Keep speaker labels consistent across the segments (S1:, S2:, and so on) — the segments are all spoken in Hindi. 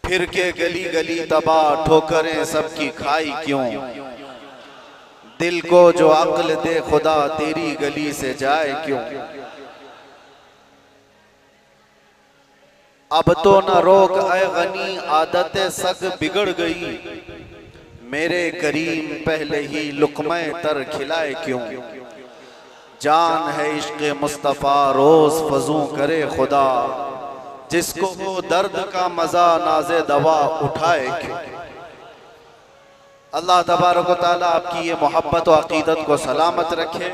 S1: फिर के गली गली तबाह ठोकरें सबकी खाई क्यों। दिल को जो अक्ल दे खुदा तेरी गली से जाए क्यों। अब तो न रोक ऐ गनी आदतें सग बिगड़ गई। मेरे करीम पहले ही लुक़्मे तर खिलाए क्यों। जान है इश्क़ मुस्तफ़ा रोज़ फजू करे खुदा। जिसको वो दर्द का मजा नाज़े दवा उठाए क्यों। अल्लाह तबारक व तआला आपकी ये मोहब्बत और अकीदत को सलामत रखे।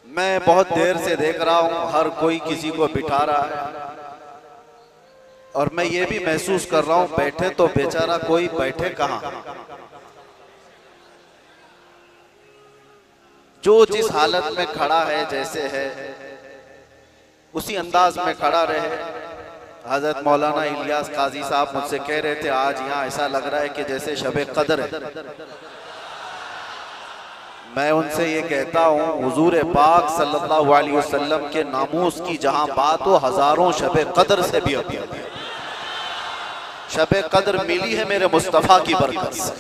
S1: मैं बहुत देर से देख रहा हूँ हर कोई किसी को बिठा रहा है, और मैं ये भी महसूस कर रहा हूँ बैठे तो बेचारा कोई बैठे कहाँ। जो जिस हालत में खड़ा है जैसे है उसी अंदाज में खड़ा रहे। हजरत मौलाना इलियास काजी साहब मुझसे कह रहे थे आज यहाँ ऐसा लग रहा है कि जैसे शबे कदर है। मैं उनसे ये कहता हूँ हुजूर पाक सल्लल्लाहु अलैहि वसल्लम के नामूस की जहाँ बात हो हजारों शबे कदर से भी अभी शबे कदर मिली है मेरे मुस्तफ़ा की बरकत से।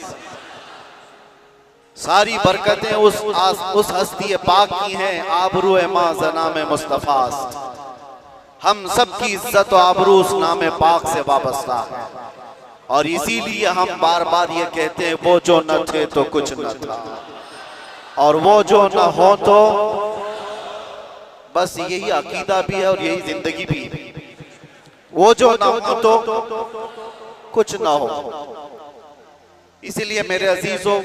S1: सारी बरकतें उस हस्ती पाक की हैं। आबरू माँ ज़नाम मुस्तफ़ा, हम सब की इज्जत और आबरू उस नाम पाक से वाबस्ता है। और इसीलिए हम बार बार ये कहते हैं वो जो न थे तो कुछ न था, और वो जो न हो तो बस यही अकीदा भी है और यही जिंदगी भी है। वो जो न हो तो कुछ न हो। इसीलिए मेरे अजीजों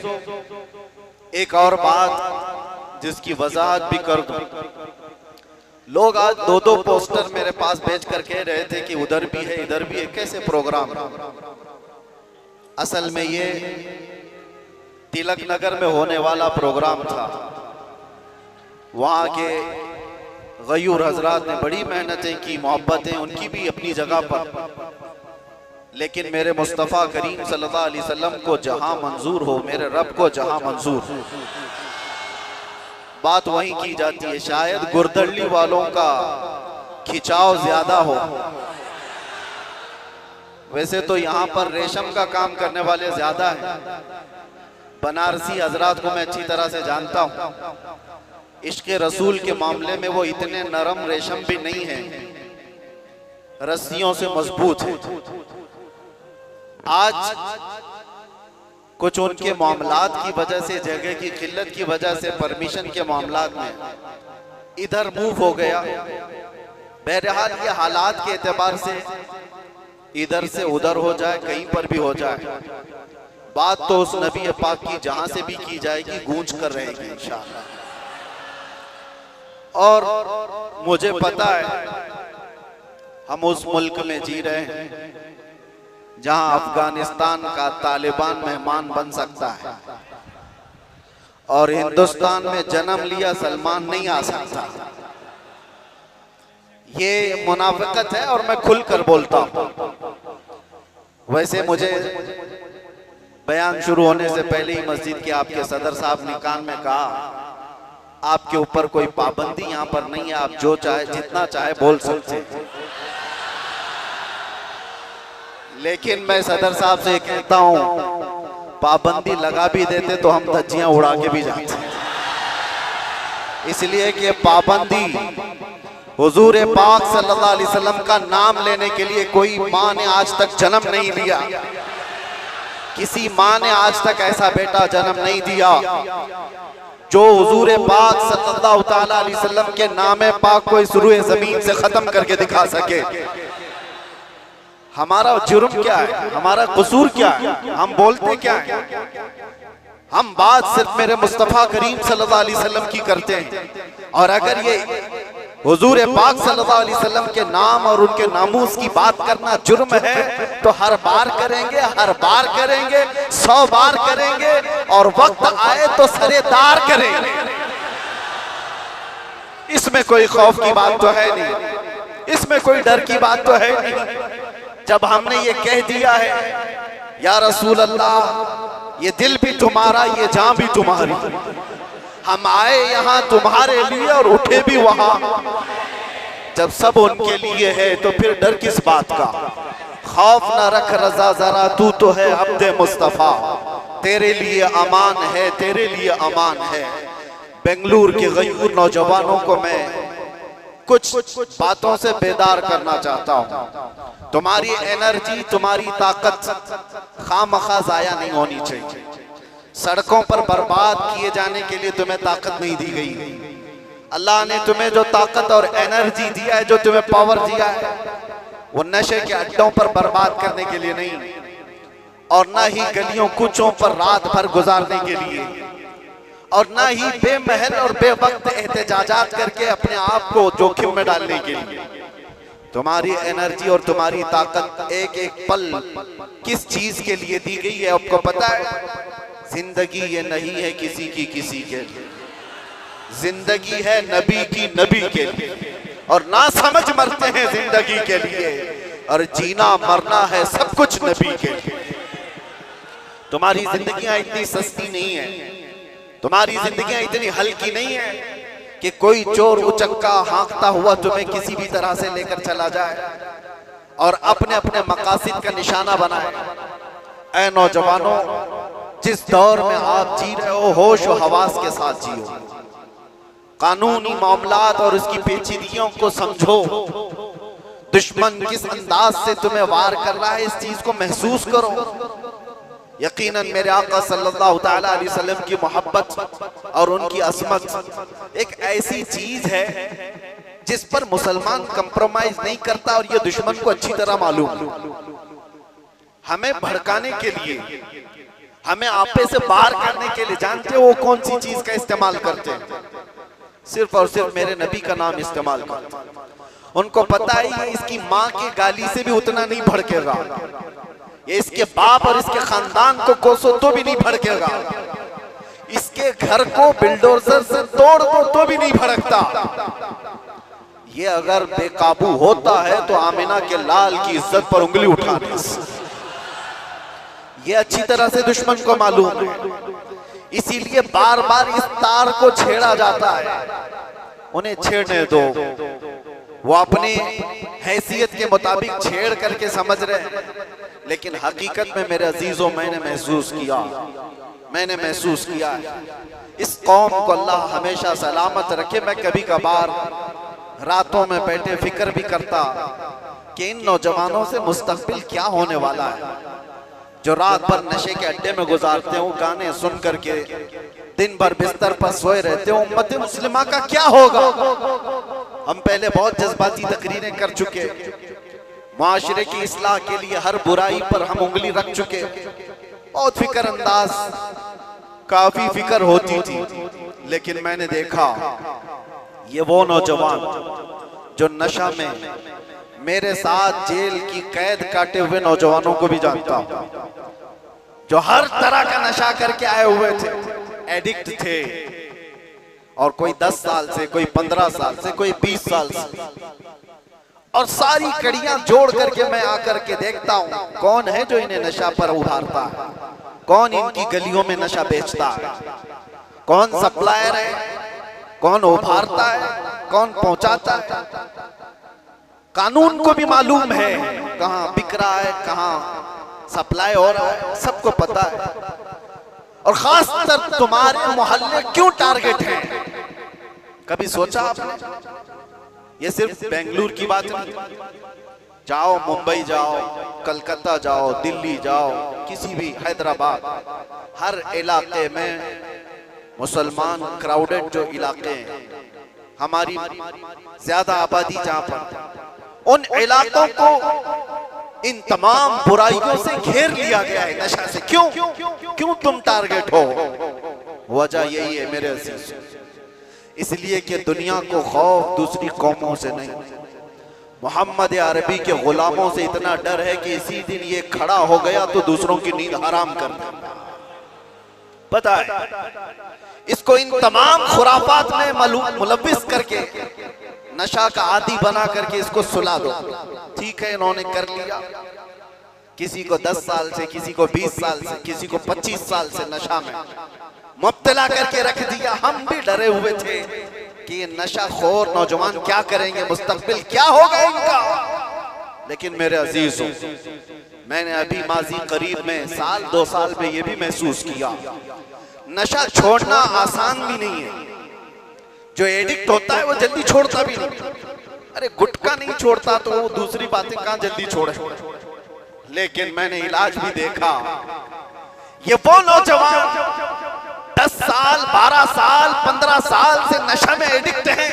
S1: एक और बात जिसकी वजाहत भी कर दूं। लोग आज दो दो पोस्टर मेरे पास भेज कर कह रहे थे कि उधर भी है इधर भी है। कैसे प्रोग्राम। असल में ये तिलक नगर में होने वाला प्रोग्राम था। वहाँ के गयूर हजरात ने बड़ी मेहनतें की, मोहब्बतें उनकी भी अपनी जगह पर, लेकिन मेरे मुस्तफ़ा करीम सल्लल्लाहु अलैहि वसल्लम को जहां मंजूर हो, मेरे रब को जहां मंजूर हो, बात वहीं की जाती है। शायद गुरदल्ली वालों का खिंचाव ज्यादा हो। वैसे तो यहाँ पर रेशम का काम करने वाले ज्यादा हैं। बनारसी हजरात को मैं अच्छी तरह से जानता हूँ। इश्क़ रसूल के मामले में वो इतने नरम रेशम भी नहीं है, रस्सियों से मजबूत है। आज कुछ उनके मामलात की वजह से, जगह की किल्लत की वजह से, परमिशन के मामलात में इधर मूव हो गया। बहरहाल ये हालात के एतबार से इधर से उधर हो जाए, कहीं पर भी हो जाए, बात तो उस नबी पाक की जहां से भी की जाएगी गूंज कर रहेगी इंशाअल्लाह। और मुझे पता है हम उस मुल्क में जी रहे हैं जहां अफगानिस्तान का तालिबान मेहमान बन सकता है, और हिंदुस्तान में जन्म लिया सलमान नहीं आ सकता। ये मुनाफिकत है और मैं खुलकर बोलता हूं। वैसे मुझे बयान शुरू होने से पहले ही मस्जिद के आपके सदर साहब ने कान में कहा आपके ऊपर कोई पाबंदी यहाँ पर नहीं है, आप जो चाहे जितना चाहे बोल सकते हैं। लेकिन मैं सदर साहब से कहता हूं पाबंदी लगा भी देते तो हम धज्जियां उड़ा के भी जाते, इसलिए कि पाबंदी हुजूर पाक सल्लल्लाहु अलैहि वसल्लम का नाम लेने के लिए कोई माँ ने आज तक जन्म नहीं लिया। किसी माँ ने आज तक ऐसा बेटा जन्म नहीं दिया जो हुजूर पाक सल्लल्लाहु ताला अलैहि वसल्लम के नाम पाक को इस रूए जमीन से खत्म करके दिखा सके। हमारा जुर्म क्या है, हमारा कसूर क्या है, हम बोलते क्या है। हम बात सिर्फ मेरे मुस्तफ़ा करीम सल्लल्लाहु अलैहि वसल्लम की करते हैं, और अगर ये हुजूर पाक सल्लल्लाहु अलैहि वसल्लम के नाम और उनके नामूस की बात करना जुर्म है तो हर बार करेंगे, हर बार करेंगे, 100 बार करेंगे, और वक्त आए तो सरेदार करेंगे। इसमें कोई खौफ की बात तो है नहीं, इसमें कोई डर की बात तो है नहीं। जब हमने ये कह दिया है या रसूल अल्लाह ये दिल भी तुम्हारा, ये जान भी तुम्हारी, हम आए यहाँ तुम्हारे लिए और उठे भी वहां। जब सब उनके लिए है तो फिर डर किस बात का। खौफ न रख रजा जरा, तू तो है अब्दे मुस्तफा, तेरे लिए अमान है, तेरे लिए अमान है। बेंगलुरु के गयूर नौजवानों को मैं कुछ बातों से बेदार करना चाहता हूँ। तुम्हारी एनर्जी, तुम्हारी ताकत खामखा जाया नहीं होनी चाहिए। सड़कों पर बर्बाद किए जाने के लिए तुम्हें ताकत नहीं दी गई। अल्लाह ने तुम्हें जो ताकत और एनर्जी दिया है, जो तुम्हें पावर दिया है, वो नशे के अड्डों पर बर्बाद करने के लिए नहीं, और ना ही गलियों कूचों पर रात भर गुजारने के लिए, और ना ही बेमहल और बेवक्त एहतजाजात करके अपने आप को जोखिम में डालने के लिए। तुम्हारी एनर्जी और तुम्हारी ताकत एक एक पल किस चीज के लिए दी गई है आपको पता है? जिंदगी ये नहीं है किसी की किसी के लिए, जिंदगी है नबी की नबी के लिए, और ना समझ मरते हैं जिंदगी के लिए, और जीना मरना है सब कुछ नबी के लिए। तुम्हारी जिंदगियां इतनी सस्ती नहीं है, तुम्हारी जिंदगियां इतनी हल्की नहीं है कि कोई चोर उचक्का हाँकता हुआ तुम्हें किसी भी तरह से लेकर चला जाए और अपने अपने मकासद का निशाना बनाए। ऐ नौजवानों, जिस दौर में आप जी रहे हो, होश और हवास के साथ जियो। कानूनी मामलात और उसकी पेचीदगियों को समझो। दुश्मन किस अंदाज से तुम्हें वार कर रहा है, इस चीज को महसूस करो। यकीनन मेरे आका सल्लल्लाहु तआला अलैहि वसल्लम की मोहब्बत और उनकी असमत एक ऐसी चीज है जिस पर मुसलमान कंप्रोमाइज नहीं करता, और ये दुश्मन को अच्छी तरह मालूम है। हमें भड़काने के लिए, हमें आपे से बाहर करने के लिए, जानते हो वो कौन सी चीज का इस्तेमाल करते हैं? सिर्फ और सिर्फ मेरे नबी का नाम इस्तेमाल करते हैं। उनको पता है इसकी माँ की गाली से भी उतना नहीं भड़केगा, ये इसके बाप और इसके खानदान को कोसो तो भी नहीं भड़केगा, इसके घर को बिल्डोजर से तोड़ दो तो भी नहीं भड़कता। ये अगर बेकाबू होता है तो आमिना के लाल की इज्जत पर उंगली उठा दे। ये अच्छी तरह से दुश्मन को मालूम है, इसीलिए बार बार इस तार को छेड़ा जाता है। उन्हें छेड़ने दो, वो अपने हैसियत के मुताबिक छेड़ करके समझ रहे हैं, लेकिन हकीकत में मेरे अजीजों मैंने महसूस किया इस कौम को अल्लाह हमेशा सलामत रखे। मैं कभी कभार रातों में बैठे फिक्र भी करता कि इन नौजवानों से मुस्तकबिल क्या होने वाला है, जो रात भर नशे के अड्डे में गुजारते हो, गाने सुन करके दिन भर बिस्तर पर सोए रहते हो। उम्मत मुस्लिमा का क्या होगा? हम पहले बहुत जज्बाती तकरीरें कर चुके, माशरे की इस्लाह के लिए हर बुराई पर हम उंगली रख चुके, बहुत फिक्र अंदाज, काफी फिक्र होती थी। लेकिन मैंने देखा ये वो नौजवान जो नशा में मेरे साथ जेल की कैद काटे हुए नौजवानों को भी जानता हूं, जो हर तरह का नशा करके आए हुए थे, एडिक्ट थे, और कोई 10 साल से, कोई 15 साल से, कोई 20 साल से, और सारी कड़ियां जोड़ करके मैं आकर के देखता हूं कौन है जो इन्हें नशा पर उभारता है, कौन इनकी गलियों में नशा बेचता है, कौन सप्लायर है, कौन उभारता है, कौन पहुंचाता है। कानून को भी मालूम है कहां बिक रहा है, कहां सप्लाई हो रहा है, सबको पता है। और खासकर तुम्हारे मोहल्ले क्यों टारगेट है, कभी सोचा आपने? ये सिर्फ बेंगलुरु की बात नहीं, जाओ मुंबई जाओ, कलकत्ता जाओ, दिल्ली जाओ, किसी भी, हैदराबाद, हर इलाके में मुसलमान क्राउडेड जो इलाके हैं, हमारी ज्यादा आबादी जहां पर, उन इलाकों को इन तमाम बुराइयों से घेर लिया गया है, नशा से। क्यों तुम टारगेट हो? वजह यही है मेरे अजीज, इसलिए कि दुनिया को खौफ दूसरी कौमों से नहीं, मोहम्मद अरबी के गुलामों से इतना डर है कि इसी दिन ये खड़ा हो गया तो दूसरों की नींद हराम कर देगा। पता है इसको इन तमाम खुराफात में मुलविस करके, नशा का आदी बना करके इसको सुला दो। ठीक है, इन्होंने कर लिया, किसी को 10 साल से, किसी को 20 साल से, किसी को 25 साल से नशा में मुब्तला करके रख दिया। हम भी डरे हुए थे, कि ये नशाखोर नौजवान क्या करेंगे, मुस्तकबिल क्या होगा इनका। लेकिन मेरे अजीजों, मैंने अभी माजी करीब में साल 2 साल में ये भी महसूस किया, नशा छोड़ना आसान भी नहीं है। जो एडिक्ट होता है वो जल्दी छोड़ता भी नहीं। अरे गुटखा नहीं छोड़ता तो वो दूसरी बातें कहां जल्दी छोड़े। लेकिन मैंने इलाज भी देखा, ये वो नौजवान 10 साल 12 साल 15 साल से नशा में एडिक्ट हैं।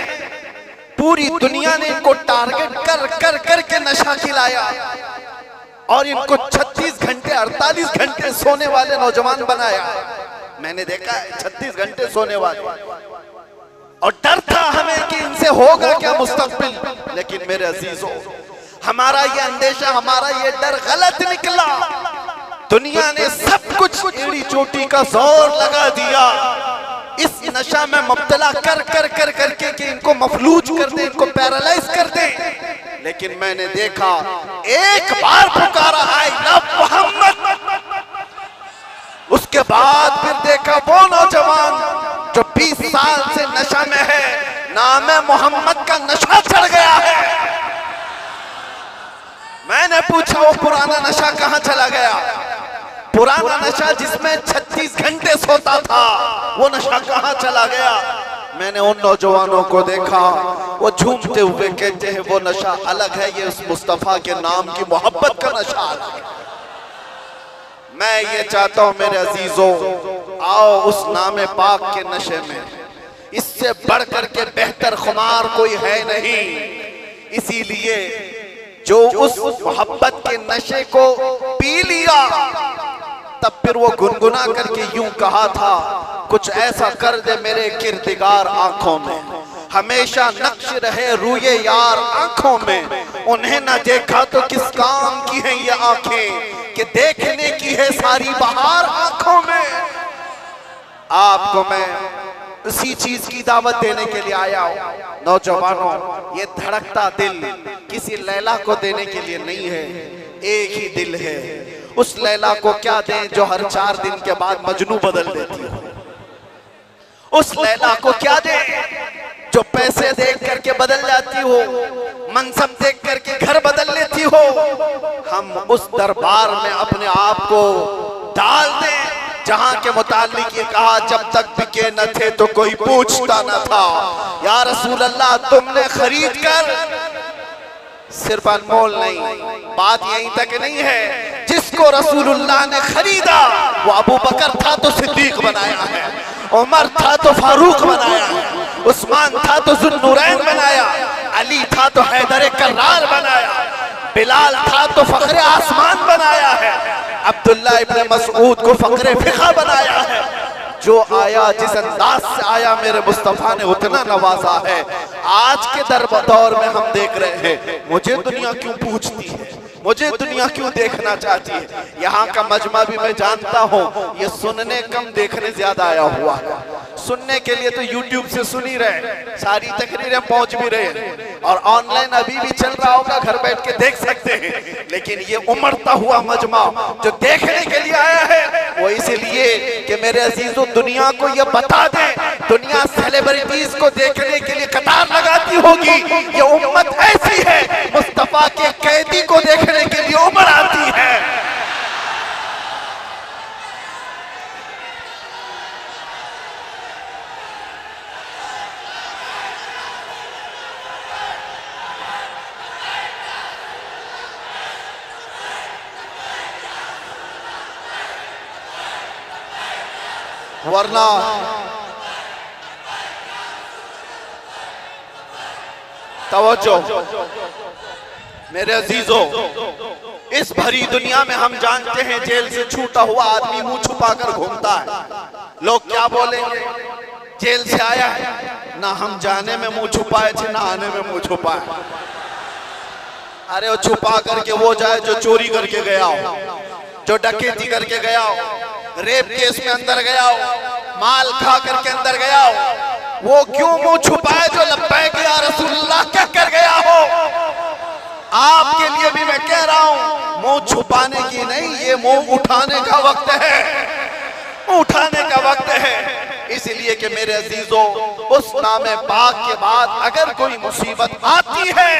S1: पूरी दुनिया ने इनको टारगेट कर कर करके नशा खिलाया और इनको 36 घंटे 48 घंटे सोने वाले नौजवान बनाया। मैंने देखा है 36 घंटे सोने वाले, और डर था हमें कि इनसे होगा क्या मुस्तकबिल। लेकिन मेरे अजीजों, हमारा ये अंदेशा, हमारा ये डर गलत निकला। दुनिया ने सब कुछ एड़ी चोटी का जोर लगा दिया इस नशा में मुब्तला कर कर कर करके कि इनको मफलूज कर दे, इनको पैरालाइज कर दे। लेकिन मैंने देखा, एक बार पुकारा आई लव मोहम्मद, उसके बाद फिर देखा वो नौजवान जो 20 साल से नशा में है, नाम मोहम्मद का नशा चढ़ गया है। मैंने पूछा वो पुराना नशा कहां चला गया? पुराना नशा जिसमें 36 घंटे सोता था, वो नशा कहां चला गया? मैंने उन नौजवानों को देखा, वो झूमते हुए कहते हैं वो नशा अलग है, ये उस मुस्तफा के नाम की मोहब्बत का नशा अलग है। मैं ये चाहता हूं मेरे अजीजों, आओ उस नाम पाक के नशे में, इससे बढ़कर के बेहतर खुमार कोई है नहीं। इसीलिए जो उस मोहब्बत के नशे को पी लिया, तब फिर वो गुनगुना करके यूं कहा था, कुछ ऐसा कर दे मेरे किरदिगार आंखों में, हमेशा नक्श रहे रूये यार आंखों में। उन्हें न देखा तो किस काम की है ये आंखें, कि देखने की है सारी बहार आंखों में। आपको मैं उसी चीज की दावत देने के लिए आया हूं। नौजवानों, ये धड़कता दिल किसी लैला को देने के लिए नहीं है, एक ही दिल है। उस लैला को क्या दें जो हर 4 दिन के बाद मजनू बदल देती हो? उस लैला को क्या दें जो पैसे देख करके बदल जाती हो, मनसब देख करके घर बदल लेती हो? हम उस दरबार में अपने आप को डाल दें जहां के मुतालिक ये कहा, जब तक बिके न थे तो कोई पूछता न था। या रसूल अल्लाह, तुमने खरीद कर, सिर्फ अनमोल नहीं, बात यहीं तक नहीं है, जिसको रसूलुल्लाह ने खरीदा वो अबू बकर था तो सिद्दीक बनाया है, उमर था तो फारूक बनाया है, उस्मान था तो जुन्नूरैन बनाया, अली था तो हैदर कर्रार बनाया, बिलाल था तो फखरे आसमान बनाया है, अब्दुल्ला इब्न मसऊद को फखरे फिखा बनाया है। जो आया जिस अंदाज से आया, मेरे मुस्तफा ने उतना नवाजा है। आज के दौर में हम देख रहे हैं, मुझे दुनिया क्यों पूछती है, मुझे दुनिया क्यों देखना चाहती है? यहाँ का मजमा भी मैं जानता हूँ, ये सुनने कम देखने ज्यादा आया हुआ है। सुनने के लिए तो यूट्यूब से सुन ही रहे, सारी तकरीरें पहुंच भी रहे, और ऑनलाइन अभी भी चल रहा होगा, घर बैठ के देख सकते हैं। लेकिन ये उमड़ता हुआ मजमा जो देखने के लिए आया है, वो इसलिए कि मेरे अजीजों, दुनिया को ये बता दें, दुनिया सेलिब्रिटीज को देखने के लिए कतार लगाती होगी, ये उम्मत ऐसी है मुस्तफा के कैदी को देखने के लिए उमड़ आती है। वरना तवज्जो मेरे अजीजों, इस भरी दुनिया में हम जानते हैं जेल से छूटा हुआ आदमी मुंह छुपाकर घूमता है। लोग क्या बोलेंगे, जेल से आया है, ना हम जाने में मुंह छुपाए थे ना आने में मुंह छुपाए। अरे वो छुपा करके वो जाए जो चोरी करके गया हो, जो डकैती करके गया हो, रेप केस में अंदर गया हो, माल खा करके अंदर गया हो, वो क्यों मुंह छुपाए जो लब्बैक या रसूलुल्लाह कह कर गया हो? आपके लिए भी मैं कह रहा हूं, मुंह छुपाने की नहीं, ये मुंह उठाने का वक्त है, उठाने का वक्त है। इसलिए कि मेरे अजीजों, उस नामे पाक के बाद अगर कोई मुसीबत आती है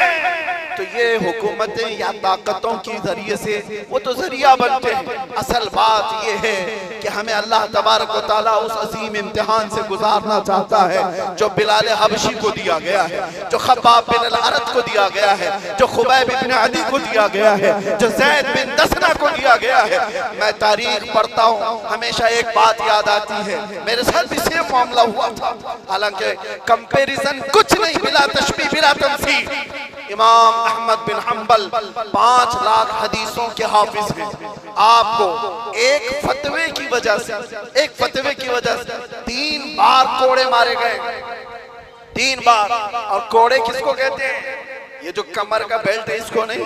S1: तो ये हुकूमतें या ताकतों के जरिए से वो तो जरिया बनते हैं। असल बात ये है कि हमें अल्लाह तबारक व तआला उस अजीम इम्तिहान से गुजारना चाहता है जो बिलाल हबशी को दिया गया है, जो खब्बाब बिन अल-अरत को दिया गया है, जो खुबैब बिन अदी को दिया गया है, जो ज़ैद बिन दसना को दिया गया है। मैं तारीख पढ़ता हूँ, हमेशा एक बात याद आती है, मेरे साथ भी सेम मामला हुआ था। हालांकि कंपैरिजन कुछ नहीं, बिला तशबीह बिला तमसील। इमाम अहमद बिन हंबल 5 लाख हदीसों के हाफिज हैं। आपको एक फतवे की वजह से 3 बार कोड़े मारे गए, 3 बार। और कोड़े किसको कहते हैं? ये जो कमर का बेल्ट है इसको नहीं,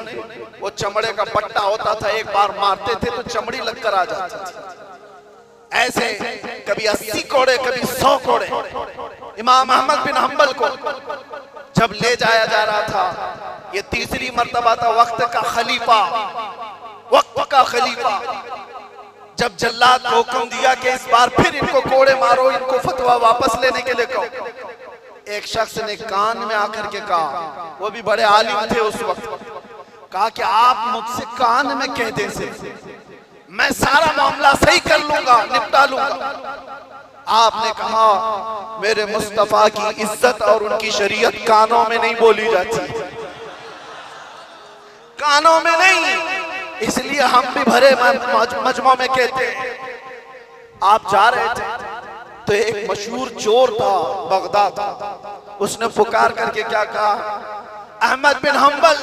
S1: वो चमड़े का पट्टा होता था, एक बार मारते थे तो चमड़ी लगकर आ जाती थी। ऐसे कभी 80 कोड़े, कभी 100 कोड़े। इमाम अहमद बिन हंबल को जब ले जाया जा रहा था, ये तीसरी मर्तबा था, वक्त का खलीफा जब जल्लाद को हुक्म दिया कि इस बार फिर इनको कोड़े मारो, इनको फतवा वापस लेने के लिए कहो। एक शख्स ने कान में आकर के कहा, वो भी बड़े आलिम थे उस वक्त, कहा कि आप मुझसे कान में कह दें से मैं सारा मामला सही कर लूंगा, निपटा लूंगा। आपने कहा मेरे मुस्तफा की इज्जत और उनकी शरीयत कानों में नहीं बोली जाती, कानों में नहीं, इसलिए हम भी भरे मजमा में कहते हैं। आप जा रहे थे तो एक मशहूर चोर था बगदाद, उसने पुकार करके क्या कहा, अहमद बिन हंबल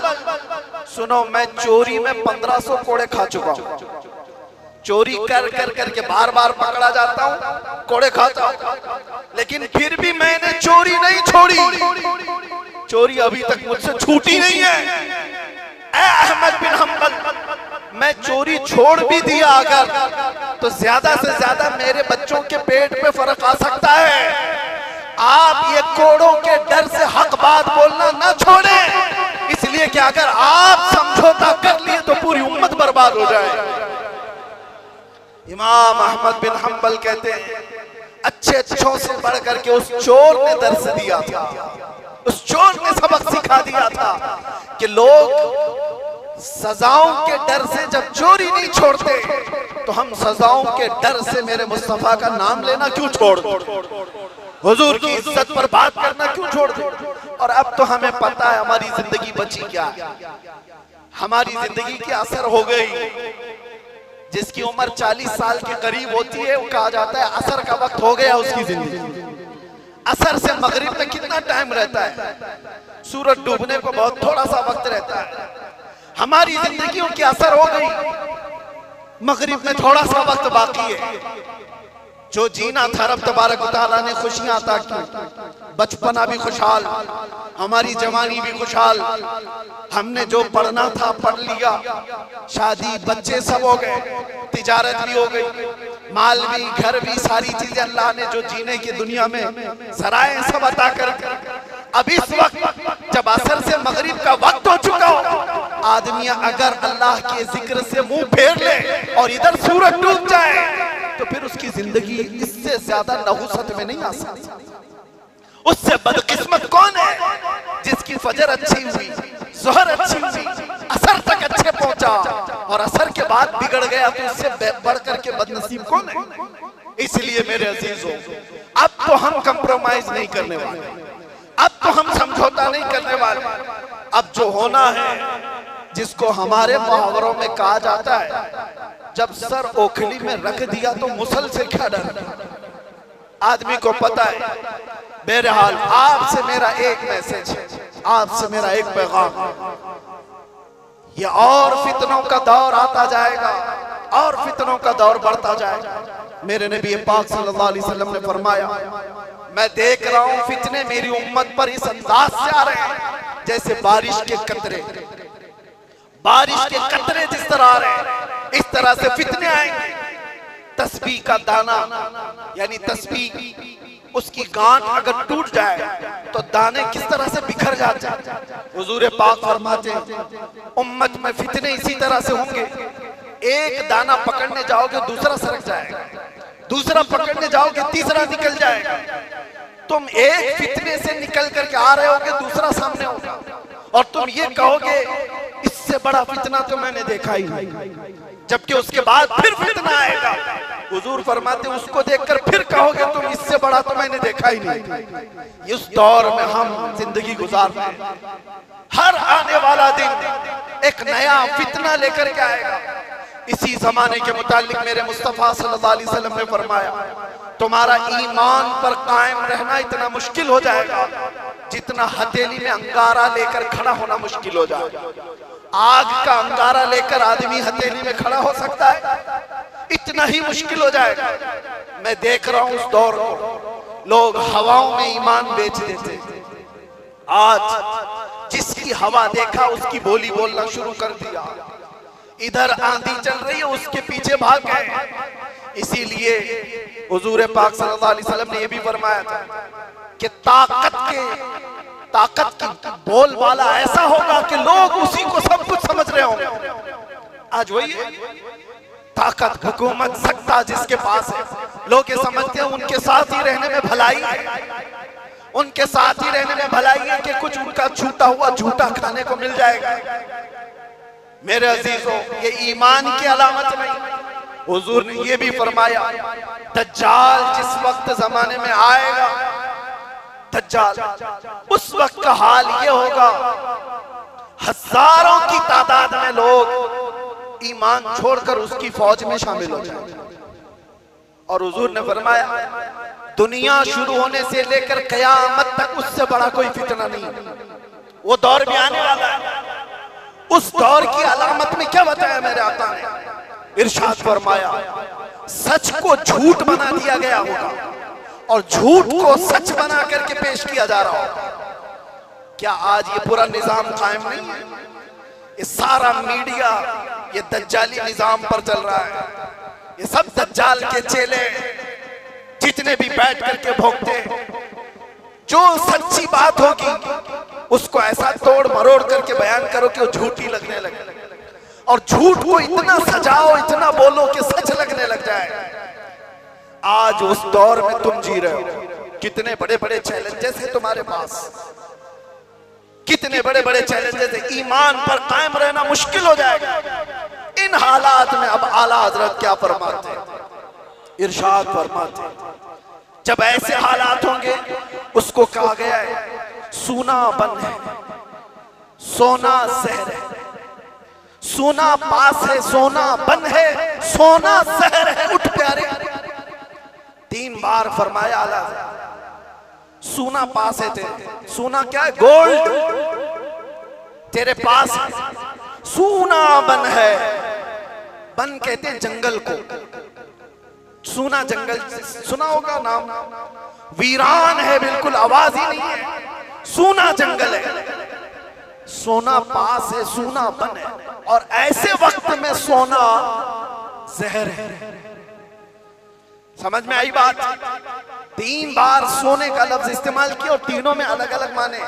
S1: सुनो, मैं चोरी में 1500 कोड़े खा चुका हूं, चोरी कर के बार बार पकड़ा जाता हूं, कोड़े खाता हूं, लेकिन फिर भी मैंने चोरी नहीं छोड़ी, चोरी अभी तक मुझसे छूटी नहीं है। ऐ अहमद बिन हंबल, मैं चोरी छोड़ भी दिया अगर तो ज्यादा से ज्यादा मेरे बच्चों के पेट पे फर्क आ सकता है। आप ये कोड़ों के डर से हक बात बोलना ना छोड़ें, इसलिए कि अगर आप समझौता कर लिए तो पूरी उम्मत बर्बाद हो जाए। इमाम अहमद बिन हंबल कहते हैं अच्छों से बढ़ करके उस चोर ने दर्स दिया था, उस चोर ने सबक सिखा दिया था कि लोग सजाओं के डर से जब चोरी नहीं छोड़ते तो हम सजाओं के डर से मेरे मुस्तफा का नाम लेना क्यों छोड़ दो, हुजूर की इज्जत पर बात करना क्यों छोड़ दो। और अब तो हमें पता है हमारी जिंदगी बची क्या, हमारी जिंदगी की असर हो गई। जिसकी उम्र 40 साल के करीब होती है वो कहा जाता है असर का वक्त हो गया उसकी जिंदगी। असर से मगरिब में कितना टाइम रहता है, सूरज डूबने को बहुत थोड़ा सा वक्त रहता है। हमारी जिंदगियों की असर हो गई, मगरिब में थोड़ा सा वक्त बाकी है। जो जीना था रब तबारक व तआला ने खुशियां अता की, बचपना भी खुशहाल, हमारी जवानी भी खुशहाल, हमने जो पढ़ना था पढ़ लिया, शादी बच्चे सब हो गए, तिजारत भी हो गई, माल भी, घर भी, सारी चीजें अल्लाह ने जो जीने की दुनिया में सराय सब अता कर। अब इस वक्त जब असर से मगरिब का वक्त हो चुका हो, आदमी अगर अल्लाह के जिक्र से मुंह फेर ले और इधर सूरज डूब जाए तो फिर उसकी जिंदगी इससे ज्यादा नहुसत में नहीं आ सकती। उससे बदकिस्मत कौन है जिसकी फजर अच्छी हुई, ज़ोहर अच्छी हुई, असर तक अच्छे पहुंचा और असर के बाद बिगड़ गया, तो उससे बढ़ करके बदनसीब कौन है। इसलिए मेरे अजीजों, अब तो हम कंप्रोमाइज नहीं करने वाले, अब तो हम समझौता नहीं करने वाले। अब जो होना है, जिसको हमारे मुहावरों में कहा जाता है, जब सर ओखली में रख दिया तो मुसल से क्या डर। आदमी को पता है। बहरहाल आपसे मेरा एक मैसेज है, आपसे मेरा एक पैगाम, ये और फितनों का दौर आता जाएगा और फितनों का दौर बढ़ता जाएगा। मेरे नबी पाक सल्लल्लाहु अलैहि वसल्लम ने फरमाया, मैं देख रहा हूं फितने मेरी उम्मत पर इस अंदाज से आ रहे हैं जैसे बारिश के कतरे, बारिश के कतरे जिस तरह आ रहे हैं इस तरह से फितने आएंगे। तस्बीह का दाना यानी तस्बीह उसकी गांठ अगर टूट जाए तो दाने किस तरह से बिखर जाते हैं। हुजूर पाक फरमाते हैं उम्मत में फितने इसी तरह से होंगे, एक दाना पकड़ने जाओगे दूसरा सरक जाएगा, दूसरा पकड़ने जाओगे तीसरा निकल जाएगा। तुम एक फितने से निकल करके आ रहे होगे, दूसरा सामने होगा और तुम ये कहोगे इससे बड़ा फितना तो मैंने देखा ही नहीं, जबकि उसके बाद फिर फितना आएगा। हुजूर फरमाते उसको देखकर फिर कहोगे तुम इससे बड़ा तो मैंने देखा ही नहीं। इस दौर में हम जिंदगी गुजार रहे हैं। हर आने वाला दिन एक नया फितना लेकर के आएगा। इसी जमाने के मुतालिक मेरे मुस्तफा सल्लल्लाहु अलैहि वसल्लम ने फरमाया तुम्हारा ईमान पर कायम रहना इतना मुश्किल हो जाएगा जितना हथेली में अंगारा लेकर खड़ा होना मुश्किल हो जाएगा। आग का अंगारा लेकर आदमी हथेली में खड़ा हो सकता है, इतना ही मुश्किल हो जाएगा। मैं देख रहा हूं उस दौर को, लोग हवाओं में ईमान बेच देते। आज जिसकी हवा देखा उसकी बोली बोलना शुरू कर दिया। इधर आंधी चल रही है उसके पीछे भाग गए। इसीलिए हुजूर पाक सल्लल्लाहु अलैहि वसल्लम ने यह भी फरमाया था कि ताकत की बोलबाला ऐसा होगा कि लोग उसी को सब कुछ समझ रहे होंगे। आज वही है ताकत, हुकूमत, सत्ता जिसके पास है, लोग ये समझते हैं उनके साथ ही रहने में भलाई है, उनके साथ ही रहने में भलाई है कि कुछ उनका छूटा हुआ झूठा खाने को मिल जाएगा। मेरे अजीजों, ये ईमान की अलामत नहीं। हुजूर ने ये भी फरमाया दज्जाल जिस वक्त जमाने में आएगा, दज्जाल उस वक्त का हाल ये होगा हजारों की तादाद में लोग ईमान छोड़कर उसकी फौज में शामिल हो जाएंगे। और हुजूर ने फरमाया दुनिया शुरू होने से लेकर कयामत तक उससे बड़ा कोई फितना नहीं। वो दौर भी आने वाला है। उस दौर की अलामत में क्या बताया मेरे आका ने? इरशाद फरमाया सच को झूठ बना दिया गया होगा और झूठ को सच बना करके पेश किया जा रहा होगा। क्या आज ये पूरा निजाम कायम नहीं है? ये सारा मीडिया ये दज्जाली निजाम पर चल रहा है। ये सब दज्जाल के चेले जितने भी बैठ करके भोगते हैं, जो सच्ची बात होगी उसको ऐसा तोड़ मरोड़ करके बयान करो कि वो झूठी लगने लगे, और झूठ को इतना सजाओ, इतना बोलो कि सच लगने लग जाए। आज उस दौर में तुम जी रहे हो। कितने बड़े बड़े चैलेंजेस हैं तुम्हारे पास, कितने बड़े बड़े चैलेंजेस हैं। ईमान पर कायम रहना मुश्किल हो जाएगा। इन हालात में अब आला हजरत क्या फरमाते, इरशाद फरमाते जब ऐसे हालात होंगे उसको कहा गया है सोना बन है, सोना जहर है, सोना पास है, सोना बन है, सोना जहर है, उठ प्यारे। 3 बार फरमाया आला। सोना पास है तेरे, सोना क्या है? गोल्ड तेरे पास है। सोना बन है, बन कहते हैं जंगल को। सोना जंगल सुना होगा नाम, वीरान है, बिल्कुल आवाज ही नहीं है, सोना जंगल है। सोना पास है, सोना बन है, और ऐसे वक्त में सोना जहर है। समझ में आई बात? 3 बार सोने का लफ्ज इस्तेमाल किया और तीनों में अलग अलग माने।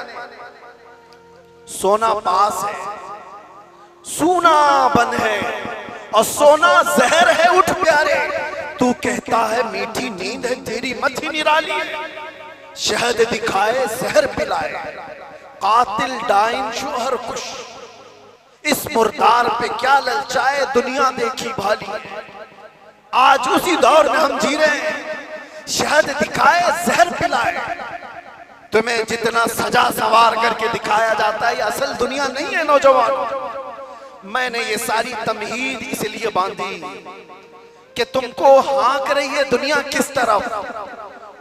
S1: सोना पास है, सोना बन है, और सोना जहर है, उठ प्यारे। तू कहता है मीठी नींद है तेरी मथी निराली है, शहद दिखाए जहर पिलाए, कातिल डाइन शोहर खुश, इस मुर्दार पे क्या ललचाए, दुनिया देखी भाली। आज उसी दौर में हम जी रहे हैं। शहद दिखाए जहर पिलाए। तुम्हें जितना सजा सवार करके दिखाया जाता है ये असल दुनिया नहीं है नौजवान। मैंने ये सारी तमहीद इसलिए बांधी कि तुमको हाँक रही है दुनिया किस तरफ।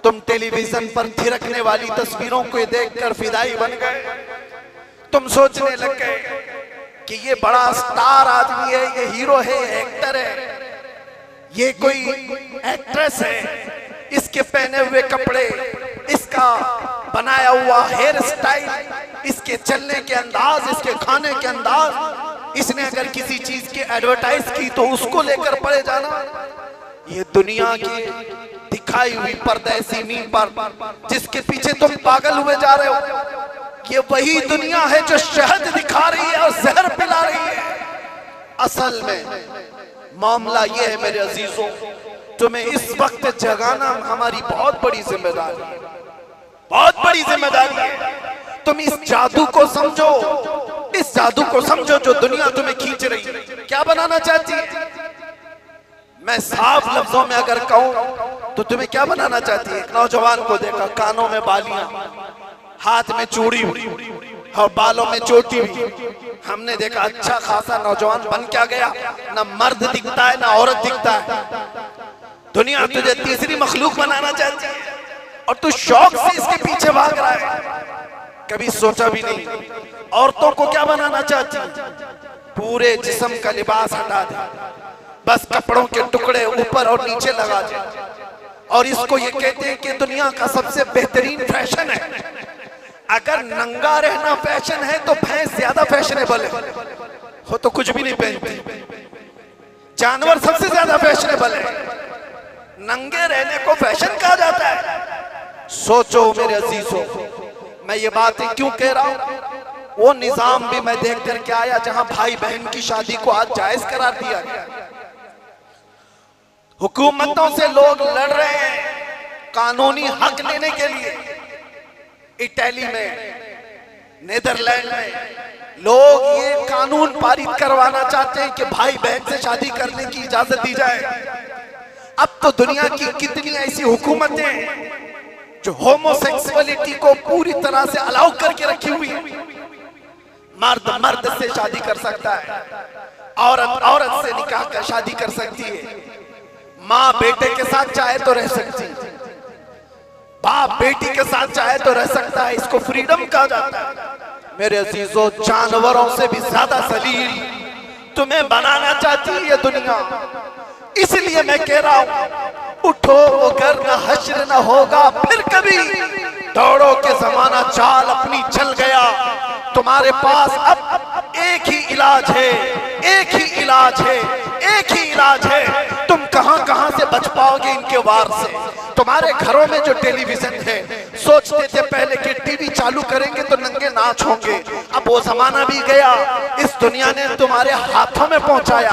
S1: तुम टेलीविजन पर थिरकने वाली तस्वीरों को देखकर फिदाई बन गए। तुम सोचने लग गए कि ये बड़ा स्टार आदमी है, ये हीरो है, एक्टर है, ये कोई एक्ट्रेस है, इसके पहने हुए कपड़े, इसका बनाया हुआ हेयर स्टाइल, इसके चलने के अंदाज, इसके खाने के अंदाज, इसने अगर किसी चीज की एडवर्टाइज की तो उसको लेकर पड़े जाना। ये दुनिया की दिखाई हुई परदेसी नींद पर जिसके पीछे तुम पागल हुए जा रहे हो, ये वही दुनिया है जो शहद दिखा रही है और जहर पिला रही है। असल में मामला ये है मेरे अजीजों, तुम्हें इस वक्त जगाना हमारी बहुत बड़ी जिम्मेदारी है। बहुत बड़ी जिम्मेदारी है। तुम इस जादू को समझो, इस जादू को समझो जो दुनिया तुम्हें खींच रही है। क्या बनाना चाहती है? मैं साफ लफ्जों में अगर कहूं तो तुम्हें क्या बनाना चाहती है? एक नौजवान को देखा, कानों में बालियां, हाथ में चूड़ी और बालों में चोटी भी। हमने देखा अच्छा खासा नौजवान बन क्या गया, ना मर्द दिखता है ना औरत दिखता है। दुनिया तुझे तीसरी मखलूक बनाना चाहती है और तू शौक से इसके पीछे भाग रहा है। कभी सोचा भी नहीं। औरतों को क्या बनाना चाहती है? पूरे जिस्म का लिबास हटा दे, बस कपड़ों के टुकड़े ऊपर और नीचे लगा दे, और इसको ये कहते हैं कि दुनिया का सबसे बेहतरीन फैशन है। अगर नंगा रहना फैशन है तो भैंस ज्यादा फैशनेबल है, हो तो कुछ भी नहीं पहनती। जानवर सबसे ज्यादा फैशनेबल है, नंगे रहने को फैशन कहा जाता है। सोचो मेरे अजीजों, मैं ये बातें क्यों कह रहा हूं? वो निजाम भी मैं देख कर के आया जहां भाई बहन की शादी को आज जायज करार दिया गया। हुकूमतों से लोग लड़ रहे हैं कानूनी हक लेने के लिए। इटली में, नेदरलैंड में लोग ये कानून पारित करवाना चाहते हैं कि भाई बहन से शादी करने की इजाजत दी जाए। अब तो दुनिया की कितनी ऐसी हुकूमतें जो होमोसेक्सुअलिटी को पूरी तरह से अलाउ करके रखी हुई है। मर्द मर्द से शादी कर सकता है, औरत औरत से निकाह कर शादी कर सकती है, माँ बेटे के साथ चाहे तो रह सकती है, बाप बेटी के साथ चाहे तो रह सकता है। इसको फ्रीडम कहा जाता है। मेरे अजीजों, जानवरों से भी ज्यादा सलील तुम्हें बनाना चाहती है ये दुनिया। इसलिए मैं कह रहा हूं, उठो अगर न हश्र न होगा फिर कभी। दौड़ो के जमाना चाल अपनी चल गया। तुम्हारे पास अब एक ही इलाज है, एक ही इलाज है, एक ही इलाज है। तुम कहां कहां से बच पाओगे इनके वार से? तुम्हारे घरों में जो टेलीविजन है, सोचते थे पहले कि टीवी चालू करेंगे तो नंगे नाच होंगे। अब वो जमाना भी गया। इस दुनिया ने तुम्हारे हाथों में पहुंचाया।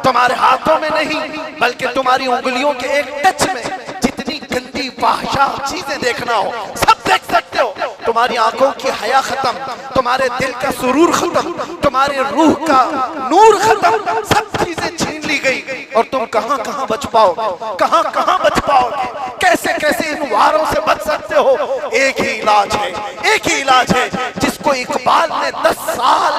S1: तुम्हारे हाथों में नहीं बल्कि तुम्हारी उंगलियों के एक टच में जितनी गंदी फाहिशा चीजें देखना हो सब देख सकते हो। तुम्हारी आंखों की हया खत्म, तुम्हारे दिल का सुरूर खत्म, तुम्हारे रूह का नूर खत्म, सब चीजें छीन ली गई। और तुम कहां कहां बच पाओगे? कहां कहां बच पाओगे? कैसे कैसे इन वारों से बच सकते हो? एक ही इलाज है, एक ही इलाज है जिसको इकबाल ने 10 साल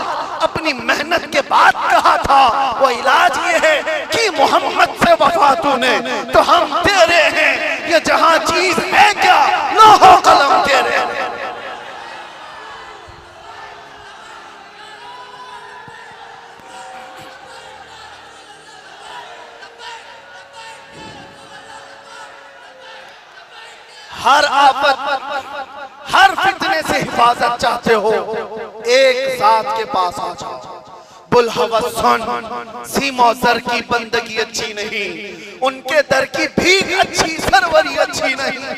S1: अपनी मेहनत के बाद कहा था। वो इलाज ये है कि मोहम्मद से वफा तूने तो हम तेरे हैं। ये जहां चीज है क्या, लोहो कलम तेरे। हर आफत, हर फितने से हिफाजत चाहते हो, एक साथ के पास आ जाओ। बुलहवसन सीमा सर की बंदगी अच्छी नहीं, उनके दर की भीख अच्छी, सरवरी अच्छी नहीं।